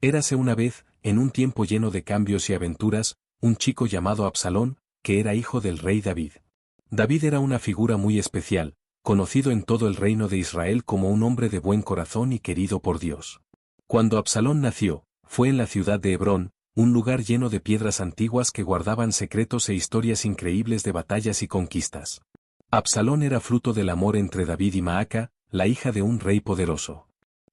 Érase una vez, en un tiempo lleno de cambios y aventuras, un chico llamado Absalón, que era hijo del rey David. David era una figura muy especial, conocido en todo el reino de Israel como un hombre de buen corazón y querido por Dios. Cuando Absalón nació, fue en la ciudad de Hebrón, un lugar lleno de piedras antiguas que guardaban secretos e historias increíbles de batallas y conquistas. Absalón era fruto del amor entre David y Maaca, la hija de un rey poderoso.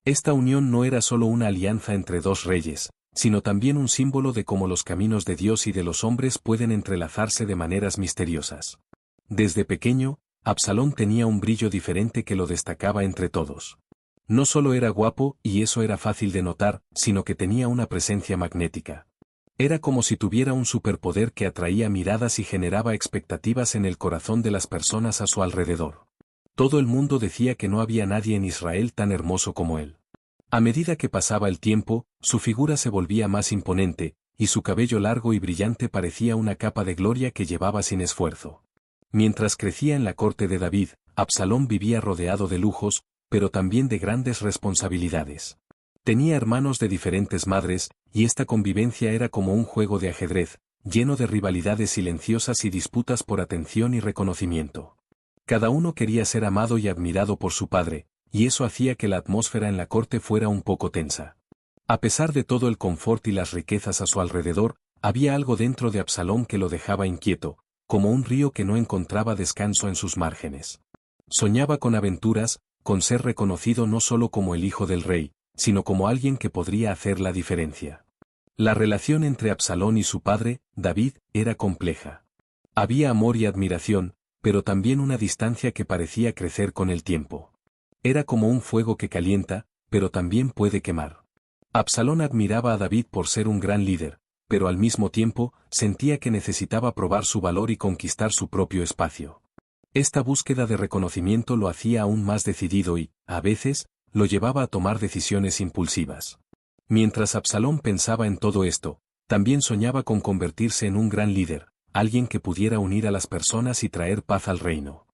Esta unión no era solo una alianza entre dos reyes, sino también un símbolo de cómo los caminos de Dios y de los hombres pueden entrelazarse de maneras misteriosas. Desde pequeño, Absalón tenía un brillo diferente que lo destacaba entre todos. No solo era guapo, y eso era fácil de notar, sino que tenía una presencia magnética. Era como si tuviera un superpoder que atraía miradas y generaba expectativas en el corazón de las personas a su alrededor. Todo el mundo decía que no había nadie en Israel tan hermoso como él. A medida que pasaba el tiempo, su figura se volvía más imponente, y su cabello largo y brillante parecía una capa de gloria que llevaba sin esfuerzo. Mientras crecía en la corte de David, Absalón vivía rodeado de lujos, pero también de grandes responsabilidades. Tenía hermanos de diferentes madres, y esta convivencia era como un juego de ajedrez, lleno de rivalidades silenciosas y disputas por atención y reconocimiento. Cada uno quería ser amado y admirado por su padre, y eso hacía que la atmósfera en la corte fuera un poco tensa. A pesar de todo el confort y las riquezas a su alrededor, había algo dentro de Absalón que lo dejaba inquieto, como un río que no encontraba descanso en sus márgenes. Soñaba con aventuras, con ser reconocido no solo como el hijo del rey, sino como alguien que podría hacer la diferencia. La relación entre Absalón y su padre, David, era compleja. Había amor y admiración, pero también una distancia que parecía crecer con el tiempo. Era como un fuego que calienta, pero también puede quemar. Absalón admiraba a David por ser un gran líder, pero al mismo tiempo, sentía que necesitaba probar su valor y conquistar su propio espacio. Esta búsqueda de reconocimiento lo hacía aún más decidido y, a veces, lo llevaba a tomar decisiones impulsivas. Mientras Absalón pensaba en todo esto, también soñaba con convertirse en un gran líder, alguien que pudiera unir a las personas y traer paz al reino.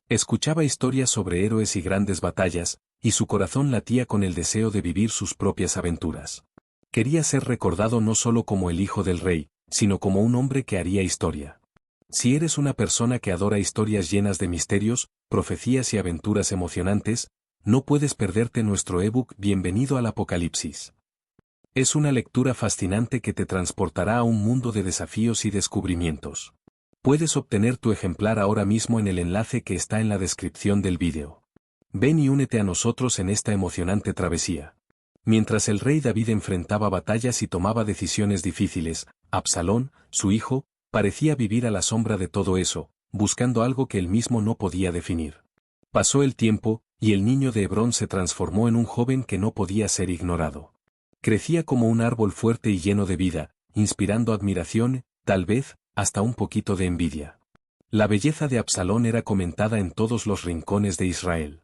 Escuchaba historias sobre héroes y grandes batallas, y su corazón latía con el deseo de vivir sus propias aventuras. Quería ser recordado no solo como el hijo del rey, sino como un hombre que haría historia. Si eres una persona que adora historias llenas de misterios, profecías y aventuras emocionantes, no puedes perderte nuestro ebook Bienvenido al Apocalipsis. Es una lectura fascinante que te transportará a un mundo de desafíos y descubrimientos. Puedes obtener tu ejemplar ahora mismo en el enlace que está en la descripción del vídeo. Ven y únete a nosotros en esta emocionante travesía. Mientras el rey David enfrentaba batallas y tomaba decisiones difíciles, Absalón, su hijo, parecía vivir a la sombra de todo eso, buscando algo que él mismo no podía definir. Pasó el tiempo, y el niño de Hebrón se transformó en un joven que no podía ser ignorado. Crecía como un árbol fuerte y lleno de vida, inspirando admiración, tal vez, hasta un poquito de envidia. La belleza de Absalón era comentada en todos los rincones de Israel.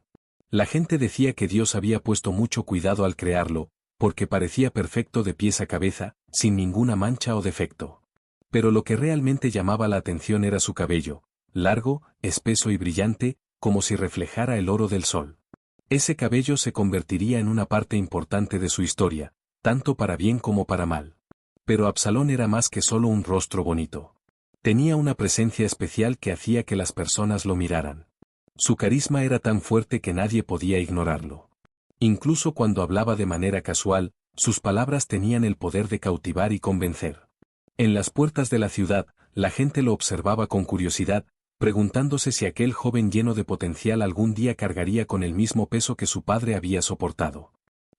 La gente decía que Dios había puesto mucho cuidado al crearlo, porque parecía perfecto de pies a cabeza, sin ninguna mancha o defecto. Pero lo que realmente llamaba la atención era su cabello, largo, espeso y brillante, como si reflejara el oro del sol. Ese cabello se convertiría en una parte importante de su historia, tanto para bien como para mal. Pero Absalón era más que solo un rostro bonito. Tenía una presencia especial que hacía que las personas lo miraran. Su carisma era tan fuerte que nadie podía ignorarlo. Incluso cuando hablaba de manera casual, sus palabras tenían el poder de cautivar y convencer. En las puertas de la ciudad, la gente lo observaba con curiosidad, preguntándose si aquel joven lleno de potencial algún día cargaría con el mismo peso que su padre había soportado.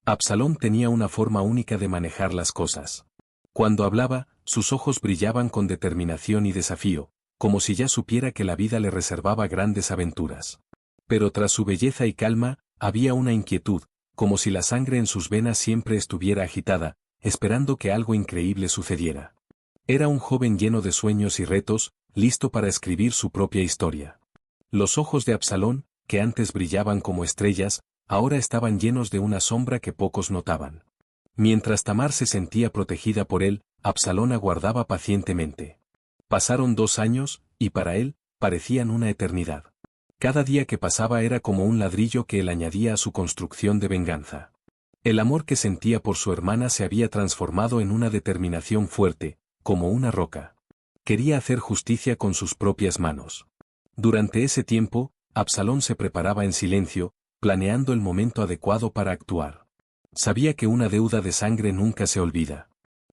Absalón tenía una forma única de manejar las cosas. Cuando hablaba, sus ojos brillaban con determinación y desafío, como si ya supiera que la vida le reservaba grandes aventuras. Pero tras su belleza y calma, había una inquietud, como si la sangre en sus venas siempre estuviera agitada, esperando que algo increíble sucediera. Era un joven lleno de sueños y retos, listo para escribir su propia historia. Los ojos de Absalón, que antes brillaban como estrellas, ahora estaban llenos de una sombra que pocos notaban. Mientras Tamar se sentía protegida por él, Absalón aguardaba pacientemente. Pasaron 2 años, y para él, parecían una eternidad. Cada día que pasaba era como un ladrillo que él añadía a su construcción de venganza. El amor que sentía por su hermana se había transformado en una determinación fuerte, como una roca. Quería hacer justicia con sus propias manos. Durante ese tiempo, Absalón se preparaba en silencio, planeando el momento adecuado para actuar. Sabía que una deuda de sangre nunca se olvida.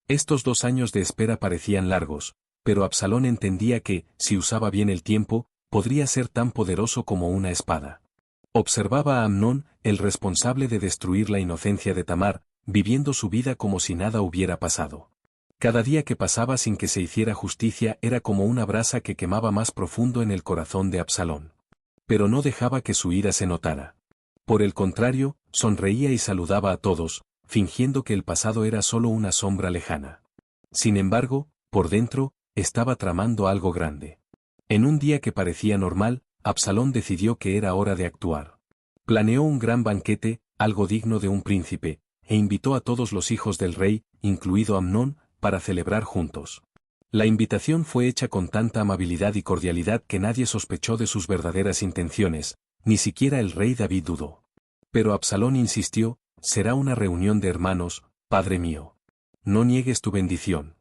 Estos 2 años de espera parecían largos, pero Absalón entendía que, si usaba bien el tiempo, podría ser tan poderoso como una espada. Observaba a Amnón, el responsable de destruir la inocencia de Tamar, viviendo su vida como si nada hubiera pasado. Cada día que pasaba sin que se hiciera justicia era como una brasa que quemaba más profundo en el corazón de Absalón. Pero no dejaba que su ira se notara. Por el contrario, sonreía y saludaba a todos, fingiendo que el pasado era solo una sombra lejana. Sin embargo, por dentro, estaba tramando algo grande. En un día que parecía normal, Absalón decidió que era hora de actuar. Planeó un gran banquete, algo digno de un príncipe, e invitó a todos los hijos del rey, incluido Amnón, para celebrar juntos. La invitación fue hecha con tanta amabilidad y cordialidad que nadie sospechó de sus verdaderas intenciones, ni siquiera el rey David dudó. Pero Absalón insistió: será una reunión de hermanos, padre mío. No niegues tu bendición.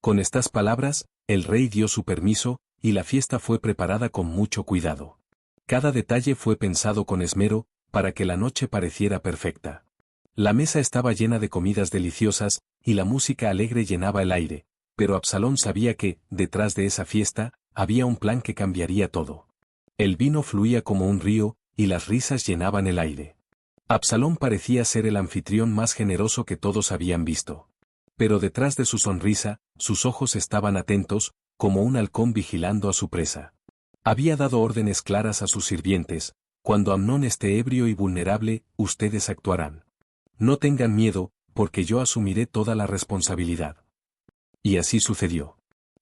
Con estas palabras, el rey dio su permiso, y la fiesta fue preparada con mucho cuidado. Cada detalle fue pensado con esmero, para que la noche pareciera perfecta. La mesa estaba llena de comidas deliciosas, y la música alegre llenaba el aire, pero Absalón sabía que, detrás de esa fiesta, había un plan que cambiaría todo. El vino fluía como un río, y las risas llenaban el aire. Absalón parecía ser el anfitrión más generoso que todos habían visto. Pero detrás de su sonrisa, sus ojos estaban atentos, como un halcón vigilando a su presa. Había dado órdenes claras a sus sirvientes: cuando Amnón esté ebrio y vulnerable, ustedes actuarán. No tengan miedo, porque yo asumiré toda la responsabilidad. Y así sucedió.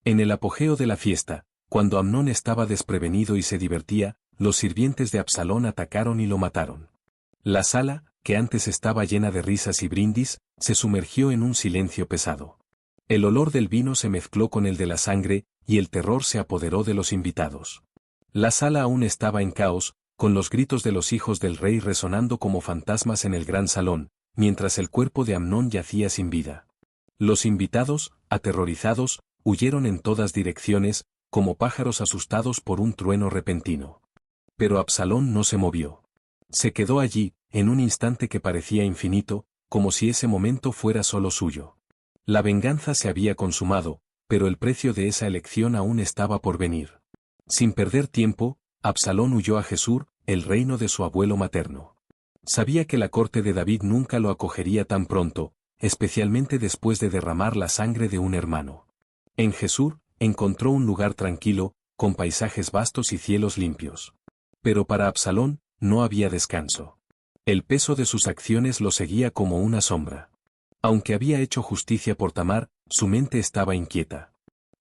En el apogeo de la fiesta, cuando Amnón estaba desprevenido y se divertía, los sirvientes de Absalón atacaron y lo mataron. La sala, que antes estaba llena de risas y brindis, se sumergió en un silencio pesado. El olor del vino se mezcló con el de la sangre, y el terror se apoderó de los invitados. La sala aún estaba en caos, con los gritos de los hijos del rey resonando como fantasmas en el gran salón, mientras el cuerpo de Amnón yacía sin vida. Los invitados, aterrorizados, huyeron en todas direcciones, como pájaros asustados por un trueno repentino. Pero Absalón no se movió. Se quedó allí, en un instante que parecía infinito, como si ese momento fuera solo suyo. La venganza se había consumado, pero el precio de esa elección aún estaba por venir. Sin perder tiempo, Absalón huyó a Gesur, el reino de su abuelo materno. Sabía que la corte de David nunca lo acogería tan pronto, especialmente después de derramar la sangre de un hermano. En Gesur, encontró un lugar tranquilo, con paisajes vastos y cielos limpios. Pero para Absalón, no había descanso. El peso de sus acciones lo seguía como una sombra. Aunque había hecho justicia por Tamar, su mente estaba inquieta.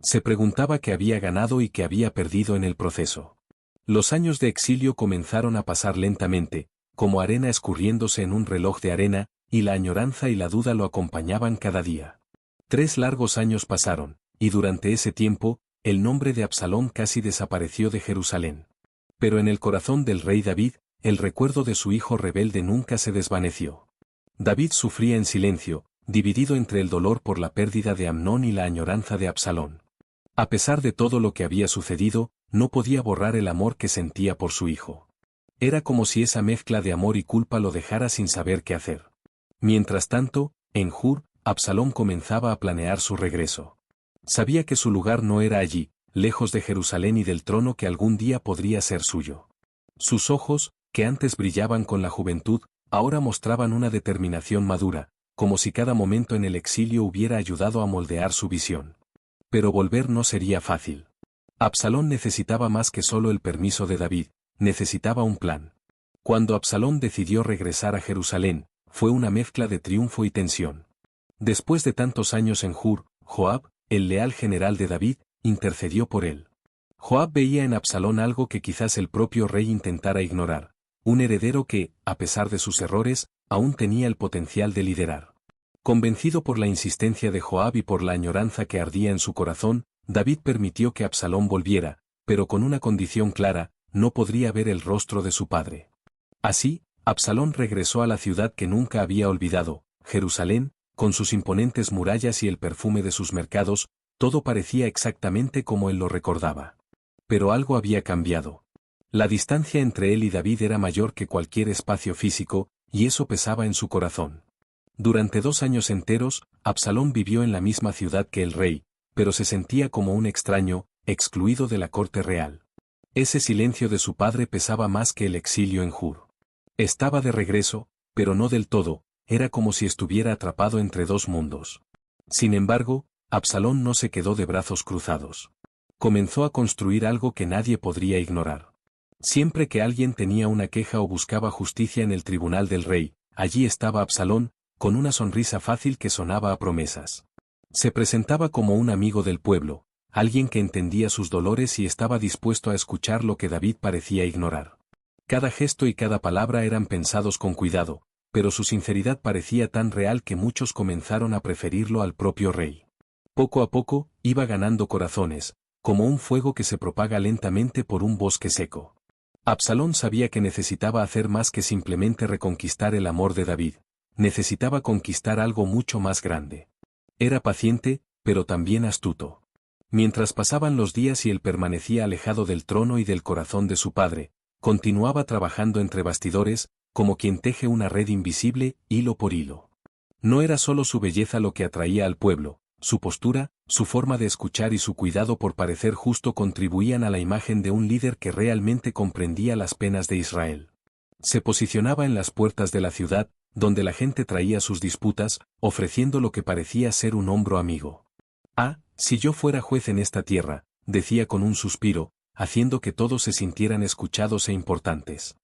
Se preguntaba qué había ganado y qué había perdido en el proceso. Los años de exilio comenzaron a pasar lentamente, como arena escurriéndose en un reloj de arena, y la añoranza y la duda lo acompañaban cada día. 3 largos años pasaron, y durante ese tiempo, el nombre de Absalón casi desapareció de Jerusalén. Pero en el corazón del rey David, el recuerdo de su hijo rebelde nunca se desvaneció. David sufría en silencio, dividido entre el dolor por la pérdida de Amnón y la añoranza de Absalón. A pesar de todo lo que había sucedido, no podía borrar el amor que sentía por su hijo. Era como si esa mezcla de amor y culpa lo dejara sin saber qué hacer. Mientras tanto, en Gur, Absalón comenzaba a planear su regreso. Sabía que su lugar no era allí, lejos de Jerusalén y del trono que algún día podría ser suyo. Sus ojos, que antes brillaban con la juventud, ahora mostraban una determinación madura, como si cada momento en el exilio hubiera ayudado a moldear su visión. Pero volver no sería fácil. Absalón necesitaba más que solo el permiso de David, necesitaba un plan. Cuando Absalón decidió regresar a Jerusalén, fue una mezcla de triunfo y tensión. Después de tantos años en Gur, Joab, el leal general de David, intercedió por él. Joab veía en Absalón algo que quizás el propio rey intentara ignorar: un heredero que, a pesar de sus errores, aún tenía el potencial de liderar. Convencido por la insistencia de Joab y por la añoranza que ardía en su corazón, David permitió que Absalón volviera, pero con una condición clara: no podría ver el rostro de su padre. Así, Absalón regresó a la ciudad que nunca había olvidado, Jerusalén, con sus imponentes murallas y el perfume de sus mercados, todo parecía exactamente como él lo recordaba. Pero algo había cambiado. La distancia entre él y David era mayor que cualquier espacio físico, y eso pesaba en su corazón. Durante 2 años enteros, Absalón vivió en la misma ciudad que el rey, pero se sentía como un extraño, excluido de la corte real. Ese silencio de su padre pesaba más que el exilio en Jur. Estaba de regreso, pero no del todo, era como si estuviera atrapado entre 2 mundos. Sin embargo, Absalón no se quedó de brazos cruzados. Comenzó a construir algo que nadie podría ignorar. Siempre que alguien tenía una queja o buscaba justicia en el tribunal del rey, allí estaba Absalón, con una sonrisa fácil que sonaba a promesas. Se presentaba como un amigo del pueblo, alguien que entendía sus dolores y estaba dispuesto a escuchar lo que David parecía ignorar. Cada gesto y cada palabra eran pensados con cuidado, pero su sinceridad parecía tan real que muchos comenzaron a preferirlo al propio rey. Poco a poco, iba ganando corazones, como un fuego que se propaga lentamente por un bosque seco. Absalón sabía que necesitaba hacer más que simplemente reconquistar el amor de David, necesitaba conquistar algo mucho más grande. Era paciente, pero también astuto. Mientras pasaban los días y él permanecía alejado del trono y del corazón de su padre, continuaba trabajando entre bastidores, como quien teje una red invisible, hilo por hilo. No era solo su belleza lo que atraía al pueblo, su postura, su forma de escuchar y su cuidado por parecer justo contribuían a la imagen de un líder que realmente comprendía las penas de Israel. Se posicionaba en las puertas de la ciudad, donde la gente traía sus disputas, ofreciendo lo que parecía ser un hombro amigo. «Ah, si yo fuera juez en esta tierra», decía con un suspiro, haciendo que todos se sintieran escuchados e importantes.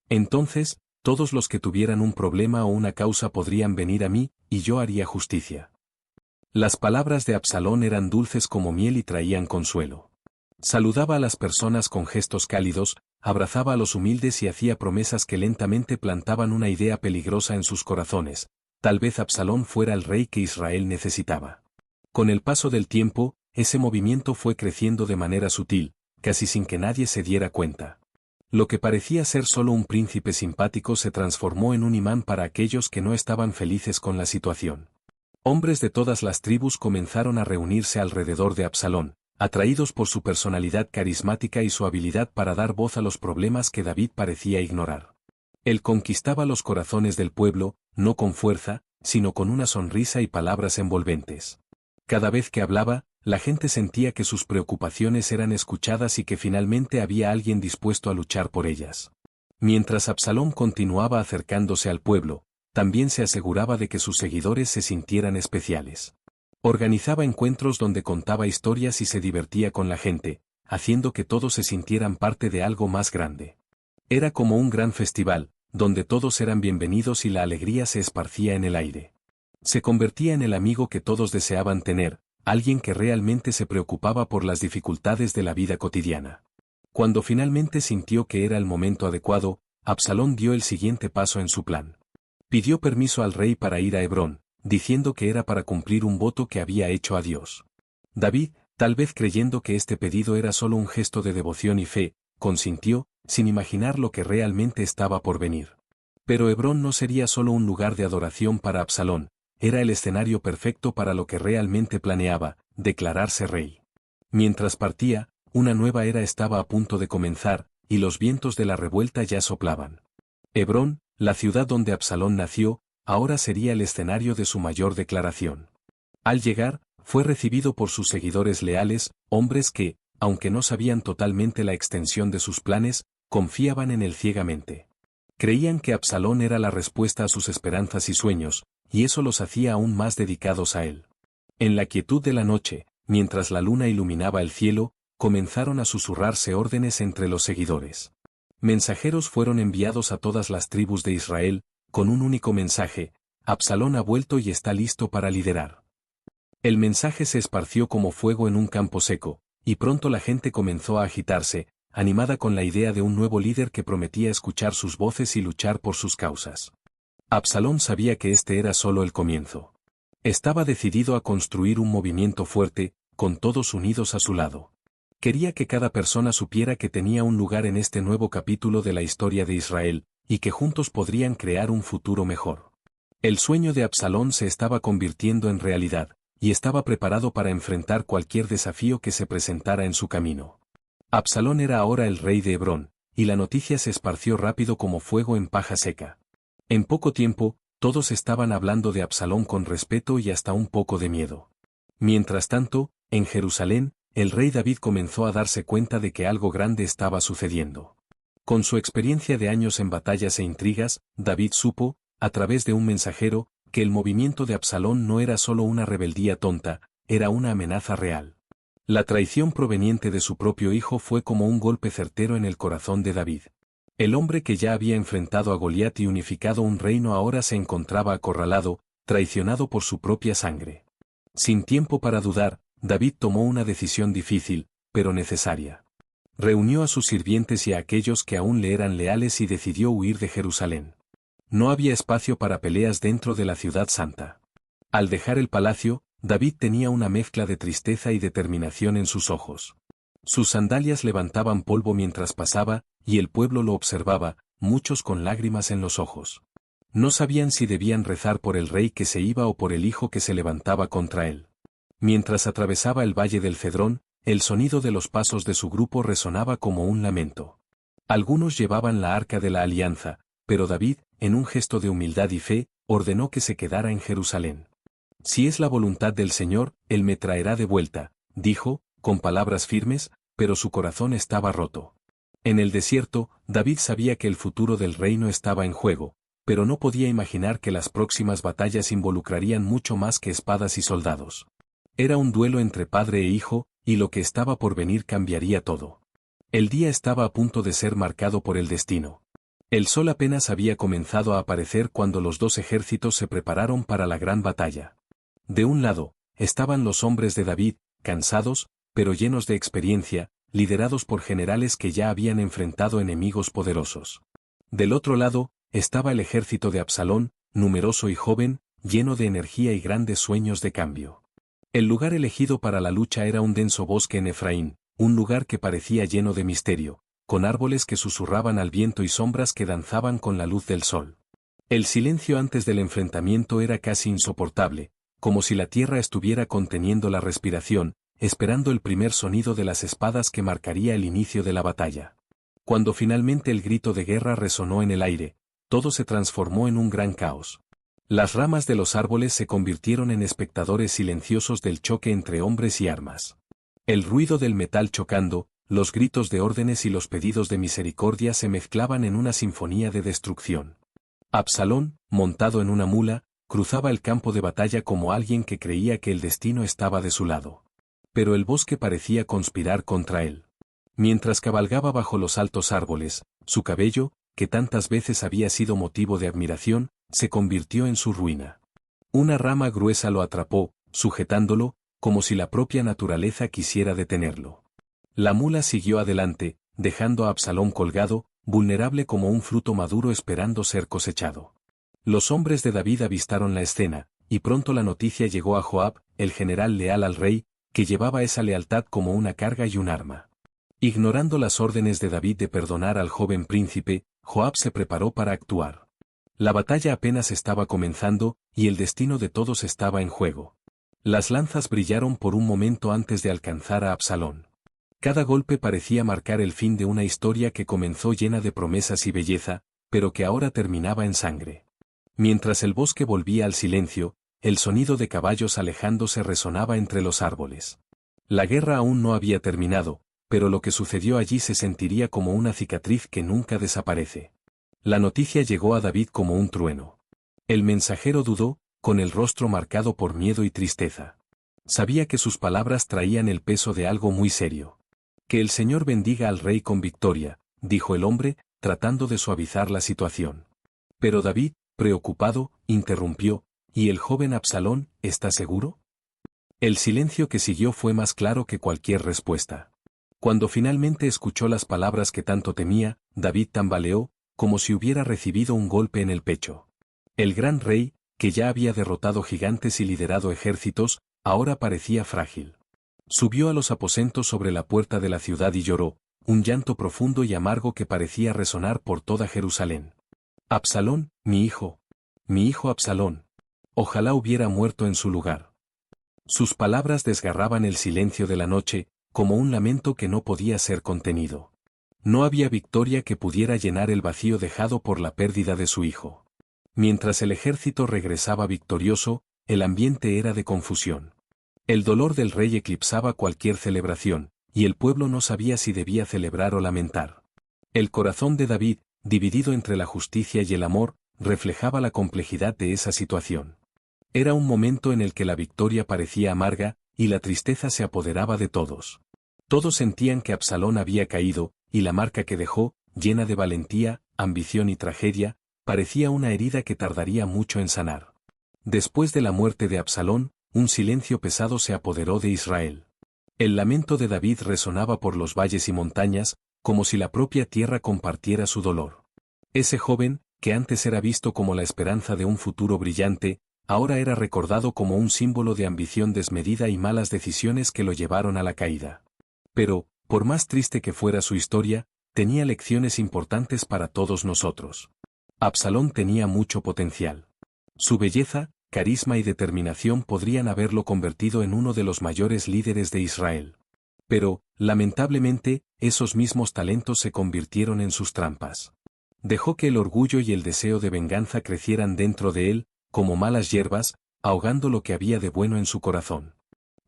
Entonces, todos los que tuvieran un problema o una causa podrían venir a mí, y yo haría justicia. Las palabras de Absalón eran dulces como miel y traían consuelo. Saludaba a las personas con gestos cálidos, abrazaba a los humildes y hacía promesas que lentamente plantaban una idea peligrosa en sus corazones. Tal vez Absalón fuera el rey que Israel necesitaba. Con el paso del tiempo, ese movimiento fue creciendo de manera sutil, casi sin que nadie se diera cuenta. Lo que parecía ser solo un príncipe simpático se transformó en un imán para aquellos que no estaban felices con la situación. Hombres de todas las tribus comenzaron a reunirse alrededor de Absalón, atraídos por su personalidad carismática y su habilidad para dar voz a los problemas que David parecía ignorar. Él conquistaba los corazones del pueblo, no con fuerza, sino con una sonrisa y palabras envolventes. Cada vez que hablaba, la gente sentía que sus preocupaciones eran escuchadas y que finalmente había alguien dispuesto a luchar por ellas. Mientras Absalón continuaba acercándose al pueblo, también se aseguraba de que sus seguidores se sintieran especiales. Organizaba encuentros donde contaba historias y se divertía con la gente, haciendo que todos se sintieran parte de algo más grande. Era como un gran festival, donde todos eran bienvenidos y la alegría se esparcía en el aire. Se convertía en el amigo que todos deseaban tener, alguien que realmente se preocupaba por las dificultades de la vida cotidiana. Cuando finalmente sintió que era el momento adecuado, Absalón dio el siguiente paso en su plan. Pidió permiso al rey para ir a Hebrón, diciendo que era para cumplir un voto que había hecho a Dios. David, tal vez creyendo que este pedido era solo un gesto de devoción y fe, consintió, sin imaginar lo que realmente estaba por venir. Pero Hebrón no sería solo un lugar de adoración para Absalón, era el escenario perfecto para lo que realmente planeaba, declararse rey. Mientras partía, una nueva era estaba a punto de comenzar, y los vientos de la revuelta ya soplaban. Hebrón, la ciudad donde Absalón nació, ahora sería el escenario de su mayor declaración. Al llegar, fue recibido por sus seguidores leales, hombres que, aunque no sabían totalmente la extensión de sus planes, confiaban en él ciegamente. Creían que Absalón era la respuesta a sus esperanzas y sueños, y eso los hacía aún más dedicados a él. En la quietud de la noche, mientras la luna iluminaba el cielo, comenzaron a susurrarse órdenes entre los seguidores. Mensajeros fueron enviados a todas las tribus de Israel, con un único mensaje: Absalón ha vuelto y está listo para liderar. El mensaje se esparció como fuego en un campo seco, y pronto la gente comenzó a agitarse, animada con la idea de un nuevo líder que prometía escuchar sus voces y luchar por sus causas. Absalón sabía que este era solo el comienzo. Estaba decidido a construir un movimiento fuerte, con todos unidos a su lado. Quería que cada persona supiera que tenía un lugar en este nuevo capítulo de la historia de Israel, y que juntos podrían crear un futuro mejor. El sueño de Absalón se estaba convirtiendo en realidad, y estaba preparado para enfrentar cualquier desafío que se presentara en su camino. Absalón era ahora el rey de Hebrón, y la noticia se esparció rápido como fuego en paja seca. En poco tiempo, todos estaban hablando de Absalón con respeto y hasta un poco de miedo. Mientras tanto, en Jerusalén, el rey David comenzó a darse cuenta de que algo grande estaba sucediendo. Con su experiencia de años en batallas e intrigas, David supo, a través de un mensajero, que el movimiento de Absalón no era solo una rebeldía tonta, era una amenaza real. La traición proveniente de su propio hijo fue como un golpe certero en el corazón de David. El hombre que ya había enfrentado a Goliat y unificado un reino ahora se encontraba acorralado, traicionado por su propia sangre. Sin tiempo para dudar, David tomó una decisión difícil, pero necesaria. Reunió a sus sirvientes y a aquellos que aún le eran leales y decidió huir de Jerusalén. No había espacio para peleas dentro de la ciudad santa. Al dejar el palacio, David tenía una mezcla de tristeza y determinación en sus ojos. Sus sandalias levantaban polvo mientras pasaba, y el pueblo lo observaba, muchos con lágrimas en los ojos. No sabían si debían rezar por el rey que se iba o por el hijo que se levantaba contra él. Mientras atravesaba el valle del Cedrón, el sonido de los pasos de su grupo resonaba como un lamento. Algunos llevaban la arca de la alianza, pero David, en un gesto de humildad y fe, ordenó que se quedara en Jerusalén. Si es la voluntad del Señor, Él me traerá de vuelta, dijo, con palabras firmes, pero su corazón estaba roto. En el desierto, David sabía que el futuro del reino estaba en juego, pero no podía imaginar que las próximas batallas involucrarían mucho más que espadas y soldados. Era un duelo entre padre e hijo, y lo que estaba por venir cambiaría todo. El día estaba a punto de ser marcado por el destino. El sol apenas había comenzado a aparecer cuando los dos ejércitos se prepararon para la gran batalla. De un lado, estaban los hombres de David, cansados, pero llenos de experiencia, liderados por generales que ya habían enfrentado enemigos poderosos. Del otro lado, estaba el ejército de Absalón, numeroso y joven, lleno de energía y grandes sueños de cambio. El lugar elegido para la lucha era un denso bosque en Efraín, un lugar que parecía lleno de misterio, con árboles que susurraban al viento y sombras que danzaban con la luz del sol. El silencio antes del enfrentamiento era casi insoportable, como si la tierra estuviera conteniendo la respiración, esperando el primer sonido de las espadas que marcaría el inicio de la batalla. Cuando finalmente el grito de guerra resonó en el aire, todo se transformó en un gran caos. Las ramas de los árboles se convirtieron en espectadores silenciosos del choque entre hombres y armas. El ruido del metal chocando, los gritos de órdenes y los pedidos de misericordia se mezclaban en una sinfonía de destrucción. Absalón, montado en una mula, cruzaba el campo de batalla como alguien que creía que el destino estaba de su lado. Pero el bosque parecía conspirar contra él. Mientras cabalgaba bajo los altos árboles, su cabello, que tantas veces había sido motivo de admiración, se convirtió en su ruina. Una rama gruesa lo atrapó, sujetándolo, como si la propia naturaleza quisiera detenerlo. La mula siguió adelante, dejando a Absalón colgado, vulnerable como un fruto maduro esperando ser cosechado. Los hombres de David avistaron la escena, y pronto la noticia llegó a Joab, el general leal al rey, que llevaba esa lealtad como una carga y un arma. Ignorando las órdenes de David de perdonar al joven príncipe, Joab se preparó para actuar. La batalla apenas estaba comenzando, y el destino de todos estaba en juego. Las lanzas brillaron por un momento antes de alcanzar a Absalón. Cada golpe parecía marcar el fin de una historia que comenzó llena de promesas y belleza, pero que ahora terminaba en sangre. Mientras el bosque volvía al silencio, el sonido de caballos alejándose resonaba entre los árboles. La guerra aún no había terminado, pero lo que sucedió allí se sentiría como una cicatriz que nunca desaparece. La noticia llegó a David como un trueno. El mensajero dudó, con el rostro marcado por miedo y tristeza. Sabía que sus palabras traían el peso de algo muy serio. Que el Señor bendiga al rey con victoria, dijo el hombre, tratando de suavizar la situación. Pero David, preocupado, interrumpió, ¿y el joven Absalón, está seguro? El silencio que siguió fue más claro que cualquier respuesta. Cuando finalmente escuchó las palabras que tanto temía, David tambaleó, como si hubiera recibido un golpe en el pecho. El gran rey, que ya había derrotado gigantes y liderado ejércitos, ahora parecía frágil. Subió a los aposentos sobre la puerta de la ciudad y lloró, un llanto profundo y amargo que parecía resonar por toda Jerusalén. Absalón, mi hijo Absalón. Ojalá hubiera muerto en su lugar. Sus palabras desgarraban el silencio de la noche, como un lamento que no podía ser contenido. No había victoria que pudiera llenar el vacío dejado por la pérdida de su hijo. Mientras el ejército regresaba victorioso, el ambiente era de confusión. El dolor del rey eclipsaba cualquier celebración, y el pueblo no sabía si debía celebrar o lamentar. El corazón de David, dividido entre la justicia y el amor, reflejaba la complejidad de esa situación. Era un momento en el que la victoria parecía amarga, y la tristeza se apoderaba de todos. Todos sentían que Absalón había caído, y la marca que dejó, llena de valentía, ambición y tragedia, parecía una herida que tardaría mucho en sanar. Después de la muerte de Absalón, un silencio pesado se apoderó de Israel. El lamento de David resonaba por los valles y montañas, como si la propia tierra compartiera su dolor. Ese joven, que antes era visto como la esperanza de un futuro brillante, ahora era recordado como un símbolo de ambición desmedida y malas decisiones que lo llevaron a la caída. Pero, por más triste que fuera su historia, tenía lecciones importantes para todos nosotros. Absalón tenía mucho potencial. Su belleza, carisma y determinación podrían haberlo convertido en uno de los mayores líderes de Israel. Pero, lamentablemente, esos mismos talentos se convirtieron en sus trampas. Dejó que el orgullo y el deseo de venganza crecieran dentro de él, como malas hierbas, ahogando lo que había de bueno en su corazón.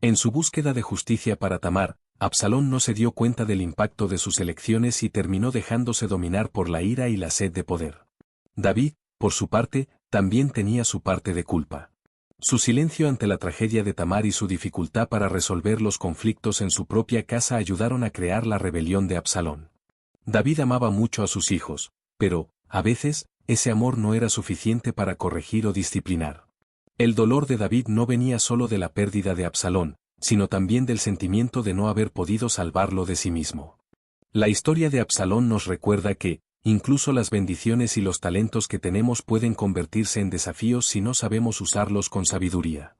En su búsqueda de justicia para Tamar, Absalón no se dio cuenta del impacto de sus elecciones y terminó dejándose dominar por la ira y la sed de poder. David, por su parte, también tenía su parte de culpa. Su silencio ante la tragedia de Tamar y su dificultad para resolver los conflictos en su propia casa ayudaron a crear la rebelión de Absalón. David amaba mucho a sus hijos, pero, a veces, ese amor no era suficiente para corregir o disciplinar. El dolor de David no venía solo de la pérdida de Absalón, sino también del sentimiento de no haber podido salvarlo de sí mismo. La historia de Absalón nos recuerda que, incluso las bendiciones y los talentos que tenemos pueden convertirse en desafíos si no sabemos usarlos con sabiduría.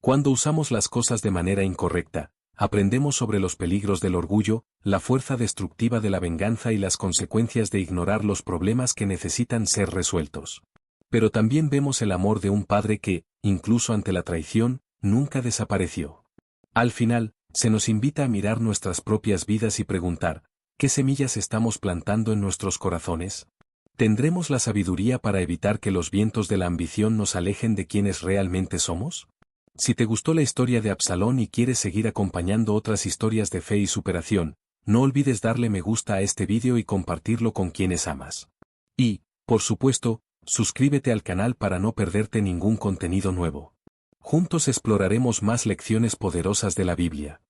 Cuando usamos las cosas de manera incorrecta, aprendemos sobre los peligros del orgullo, la fuerza destructiva de la venganza y las consecuencias de ignorar los problemas que necesitan ser resueltos. Pero también vemos el amor de un padre que, incluso ante la traición, nunca desapareció. Al final, se nos invita a mirar nuestras propias vidas y preguntar, ¿qué semillas estamos plantando en nuestros corazones? ¿Tendremos la sabiduría para evitar que los vientos de la ambición nos alejen de quienes realmente somos? Si te gustó la historia de Absalón y quieres seguir acompañando otras historias de fe y superación, no olvides darle me gusta a este vídeo y compartirlo con quienes amas. Y, por supuesto, suscríbete al canal para no perderte ningún contenido nuevo. Juntos exploraremos más lecciones poderosas de la Biblia.